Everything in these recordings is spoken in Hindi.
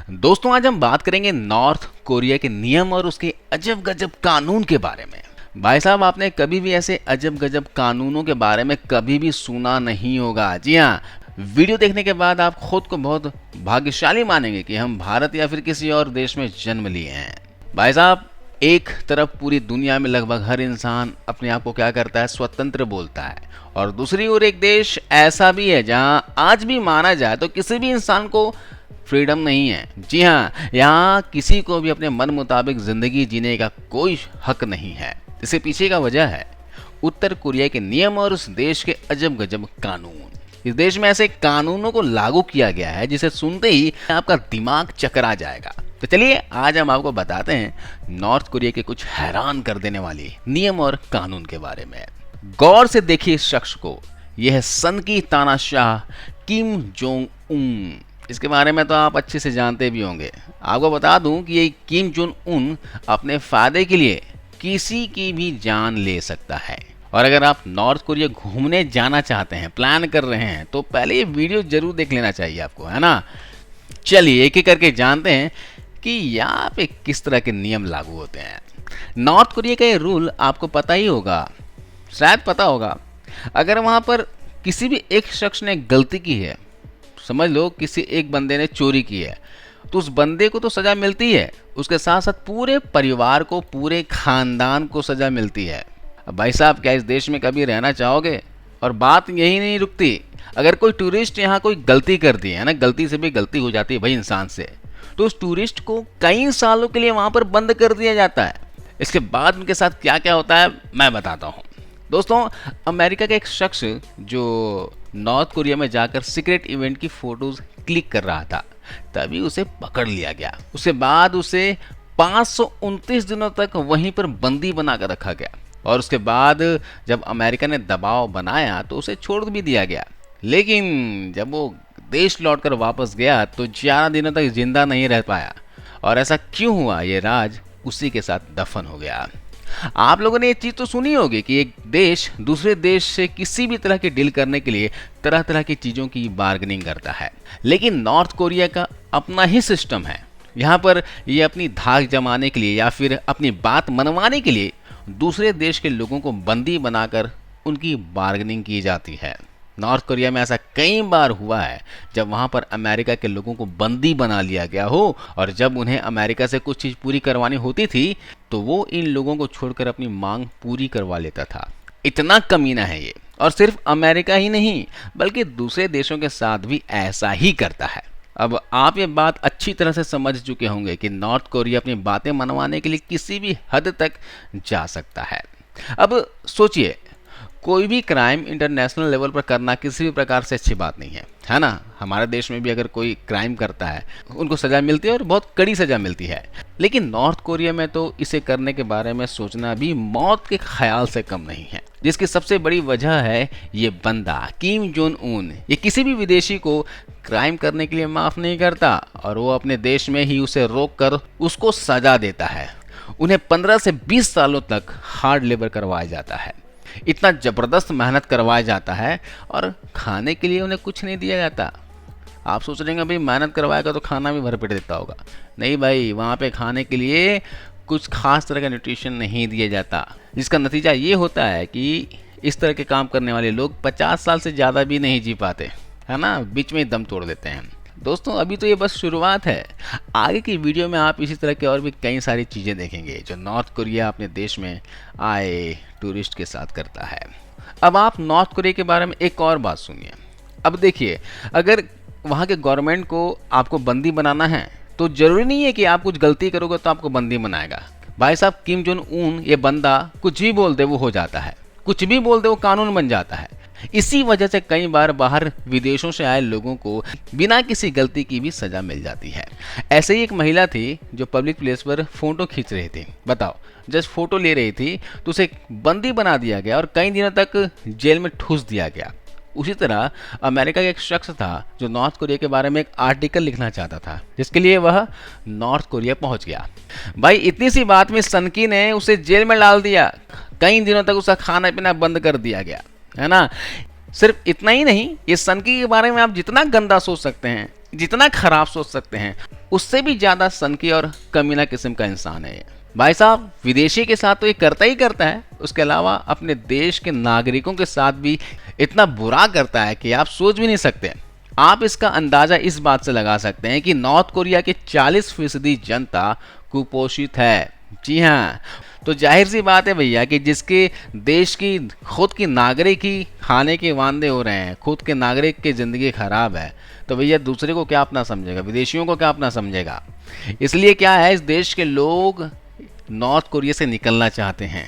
दोस्तों आज हम बात करेंगे नॉर्थ कोरिया के नियम और उसके अजब गजब कानून के बारे में। भाई साहब, आपने कभी भी ऐसे अजब गजब कानूनों के बारे में कभी भी सुना नहीं होगा। जी हाँ, वीडियो देखने के बाद आप खुद को बहुत भाग्यशाली मानेंगे कि हम भारत या फिर किसी और देश में जन्म लिए हैं। भाई साहब, एक तरफ पूरी दुनिया में लगभग हर इंसान अपने आप को क्या करता है, स्वतंत्र बोलता है, और दूसरी ओर एक देश ऐसा भी है जहां आज भी माना जाए तो किसी भी इंसान को फ्रीडम नहीं है। जी हाँ, यहाँ किसी को भी अपने मन मुताबिक जिंदगी जीने का कोई हक नहीं है। इसके पीछे का वजह है उत्तर कोरिया के नियम और उस देश के अजब गजब कानून। इस देश में ऐसे कानूनों को लागू किया गया है जिसे सुनते ही आपका दिमाग चकरा जाएगा। तो चलिए आज हम आपको बताते हैं नॉर्थ कोरिया के कुछ हैरान कर देने वाले नियम और कानून के बारे में। गौर से देखिए इस शख्स को, यह है सन की तानाशाह किम जोंग उन। इसके बारे में तो आप अच्छे से जानते भी होंगे। आपको बता दूं कि ये किम जोंग उन अपने फायदे के लिए किसी की भी जान ले सकता है। और अगर आप नॉर्थ कोरिया घूमने जाना चाहते हैं, प्लान कर रहे हैं, तो पहले ये वीडियो जरूर देख लेना चाहिए आपको, है ना। चलिए एक एक करके जानते हैं कि यहाँ पे किस तरह के नियम लागू होते हैं। नॉर्थ कोरिया का ये रूल आपको पता ही होगा, शायद पता होगा। अगर वहाँ पर किसी भी एक शख्स ने गलती की है, समझ लो किसी एक बंदे ने चोरी की है, तो उस बंदे को तो सज़ा मिलती है, उसके साथ साथ पूरे परिवार को, पूरे खानदान को सज़ा मिलती है। अब भाई साहब, क्या इस देश में कभी रहना चाहोगे? और बात यही नहीं रुकती। अगर कोई टूरिस्ट यहाँ कोई गलती कर दी है ना, गलती से भी गलती हो जाती है भाई इंसान से, तो उस टूरिस्ट को कई सालों के लिए वहाँ पर बंद कर दिया जाता है। इसके बाद उनके साथ क्या क्या होता है मैं बताता हूँ। दोस्तों, अमेरिका का एक शख्स जो नॉर्थ कोरिया में जाकर सीक्रेट इवेंट की फोटोज क्लिक कर रहा था, तभी उसे पकड़ लिया गया। उसके बाद उसे 529 दिनों तक वहीं पर बंदी बनाकर रखा गया, और उसके बाद जब अमेरिका ने दबाव बनाया तो उसे छोड़ भी दिया गया। लेकिन जब वो देश लौटकर वापस गया तो 11 दिनों तक जिंदा नहीं रह पाया। और ऐसा क्यों हुआ, ये राज उसी के साथ दफन हो गया। आप लोगों ने ये चीज़ तो सुनी होगी कि एक देश दूसरे देश से किसी भी तरह की डील करने के लिए तरह तरह की चीज़ों की बार्गेनिंग करता है, लेकिन नॉर्थ कोरिया का अपना ही सिस्टम है। यहाँ पर ये अपनी धाक जमाने के लिए या फिर अपनी बात मनवाने के लिए दूसरे देश के लोगों को बंदी बनाकर उनकी बार्गेनिंग की जाती है। नॉर्थ कोरिया में ऐसा कई बार हुआ है जब वहाँ पर अमेरिका के लोगों को बंदी बना लिया गया हो, और जब उन्हें अमेरिका से कुछ चीज़ पूरी करवानी होती थी तो वो इन लोगों को छोड़कर अपनी मांग पूरी करवा लेता था। इतना कमीना है ये, और सिर्फ अमेरिका ही नहीं बल्कि दूसरे देशों के साथ भी ऐसा ही करता है। अब आप ये बात अच्छी तरह से समझ चुके होंगे कि नॉर्थ कोरिया अपनी बातें मनवाने के लिए किसी भी हद तक जा सकता है। अब सोचिए, कोई भी क्राइम इंटरनेशनल लेवल पर करना किसी भी प्रकार से अच्छी बात नहीं है ना। हमारे देश में भी अगर कोई क्राइम करता है उनको सज़ा मिलती है, और बहुत कड़ी सज़ा मिलती है। लेकिन नॉर्थ कोरिया में तो इसे करने के बारे में सोचना भी मौत के ख्याल से कम नहीं है, जिसकी सबसे बड़ी वजह है ये बंदा किम जोंग उन। ये किसी भी विदेशी को क्राइम करने के लिए माफ़ नहीं करता, और वो अपने देश में ही उसे रोक कर उसको सज़ा देता है। उन्हें 15 से 20 सालों तक हार्ड लेबर करवाया जाता है, इतना ज़बरदस्त मेहनत करवाया जाता है, और खाने के लिए उन्हें कुछ नहीं दिया जाता। आप सोच रहे हैं भाई मेहनत करवाएगा तो खाना भी भरपेट देता होगा। नहीं भाई, वहाँ पे खाने के लिए कुछ खास तरह का न्यूट्रिशन नहीं दिया जाता, जिसका नतीजा ये होता है कि इस तरह के काम करने वाले लोग 50 साल से ज़्यादा भी नहीं जी पाते, है ना, बीच में ही दम तोड़ देते हैं। दोस्तों, अभी तो ये बस शुरुआत है। आगे की वीडियो में आप इसी तरह के और भी कई सारी चीज़ें देखेंगे जो नॉर्थ कोरिया अपने देश में आए टूरिस्ट के साथ करता है। अब आप नॉर्थ कोरिया के बारे में एक और बात सुनिए। अब देखिए, अगर वहाँ के गवर्नमेंट को आपको बंदी बनाना है तो ज़रूरी नहीं है कि आप कुछ गलती करोगे तो आपको बंदी बनाएगा। भाई साहब, किम जोंग उन ये बंदा कुछ भी बोल दे वो हो जाता है, कुछ भी बोल दे वो कानून बन जाता है। इसी वजह से कई बार बाहर विदेशों से आए लोगों को बिना किसी गलती की भी सजा मिल जाती है। ऐसे ही एक महिला थी जो पब्लिक प्लेस पर फोटो खींच रही थी। बताओ, जस्ट फोटो ले रही थी तो उसे बंदी बना दिया गया और कई दिनों तक जेल में ठूस दिया गया। उसी तरह अमेरिका का एक शख्स था जो नॉर्थ कोरिया के बारे में एक आर्टिकल लिखना चाहता था, जिसके लिए वह नॉर्थ कोरिया पहुंच गया। भाई, इतनी सी बात में सनकी ने उसे जेल में डाल दिया, कई दिनों तक उसका खाना पीना बंद कर दिया गया, है ना। सिर्फ इतना ही नहीं, ये सनकी के बारे में आप जितना गंदा सोच सकते हैं, जितना खराब सोच सकते हैं, उससे भी ज्यादा सनकी और कमीना किस्म का इंसान है ये। भाई साहब विदेशी के साथ तो ये करता ही करता है, उसके अलावा अपने देश के नागरिकों के साथ भी इतना बुरा करता है कि आप सोच भी नहीं सकते। आप इसका अंदाजा इस बात से लगा सकते हैं कि नॉर्थ कोरिया की 40% जनता कुपोषित है। जी हाँ, तो जाहिर सी बात है भैया कि जिसके देश की खुद की नागरिक ही खाने के वांदे हो रहे हैं, खुद के नागरिक की ज़िंदगी खराब है, तो भैया दूसरे को क्या अपना समझेगा, विदेशियों को क्या अपना समझेगा। इसलिए क्या है, इस देश के लोग नॉर्थ कोरिया से निकलना चाहते हैं,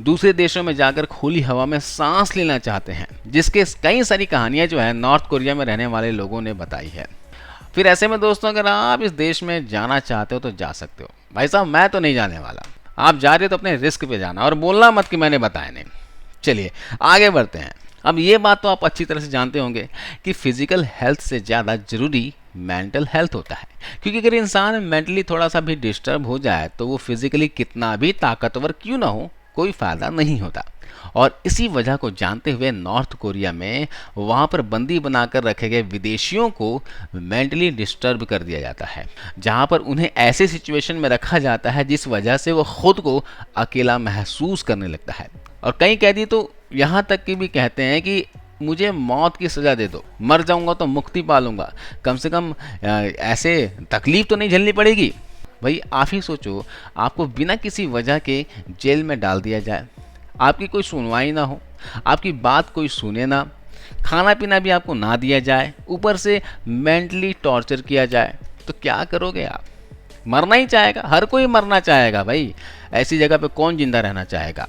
दूसरे देशों में जाकर खुली हवा में सांस लेना चाहते हैं, जिसके कई सारी कहानियां जो है नॉर्थ कोरिया में रहने वाले लोगों ने बताई है। फिर ऐसे में दोस्तों अगर आप इस देश में जाना चाहते हो तो जा सकते हो। भाई साहब मैं तो नहीं जाने वाला, आप जा रहे हो तो अपने रिस्क पे जाना और बोलना मत कि मैंने बताया नहीं। चलिए आगे बढ़ते हैं। अब ये बात तो आप अच्छी तरह से जानते होंगे कि फिजिकल हेल्थ से ज़्यादा जरूरी मेंटल हेल्थ होता है, क्योंकि अगर इंसान मेंटली थोड़ा सा भी डिस्टर्ब हो जाए तो वो फिजिकली कितना भी ताकतवर क्यों ना हो, कोई फ़ायदा नहीं होता। और इसी वजह को जानते हुए नॉर्थ कोरिया में वहाँ पर बंदी बनाकर रखे गए विदेशियों को मेंटली डिस्टर्ब कर दिया जाता है, जहाँ पर उन्हें ऐसे सिचुएशन में रखा जाता है जिस वजह से वो खुद को अकेला महसूस करने लगता है। और कई कैदी तो यहाँ तक कि भी कहते हैं कि मुझे मौत की सज़ा दे दो, मर जाऊंगा तो मुक्ति पालूंगा, कम से कम ऐसे तकलीफ तो नहीं झेलनी पड़ेगी। भाई आप ही सोचो, आपको बिना किसी वजह के जेल में डाल दिया जाए, आपकी कोई सुनवाई ना हो, आपकी बात कोई सुने ना, खाना पीना भी आपको ना दिया जाए, ऊपर से मेंटली टॉर्चर किया जाए, तो क्या करोगे आप। मरना ही चाहेगा, हर कोई मरना चाहेगा भाई, ऐसी जगह पे कौन जिंदा रहना चाहेगा।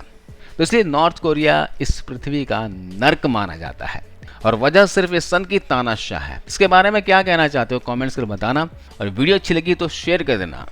तो इसलिए नॉर्थ कोरिया इस पृथ्वी का नर्क माना जाता है, और वजह सिर्फ इस सन की तानाशाह है। इसके बारे में क्या कहना चाहते हो कमेंट्स कर बताना, और वीडियो अच्छी लगी तो शेयर कर देना।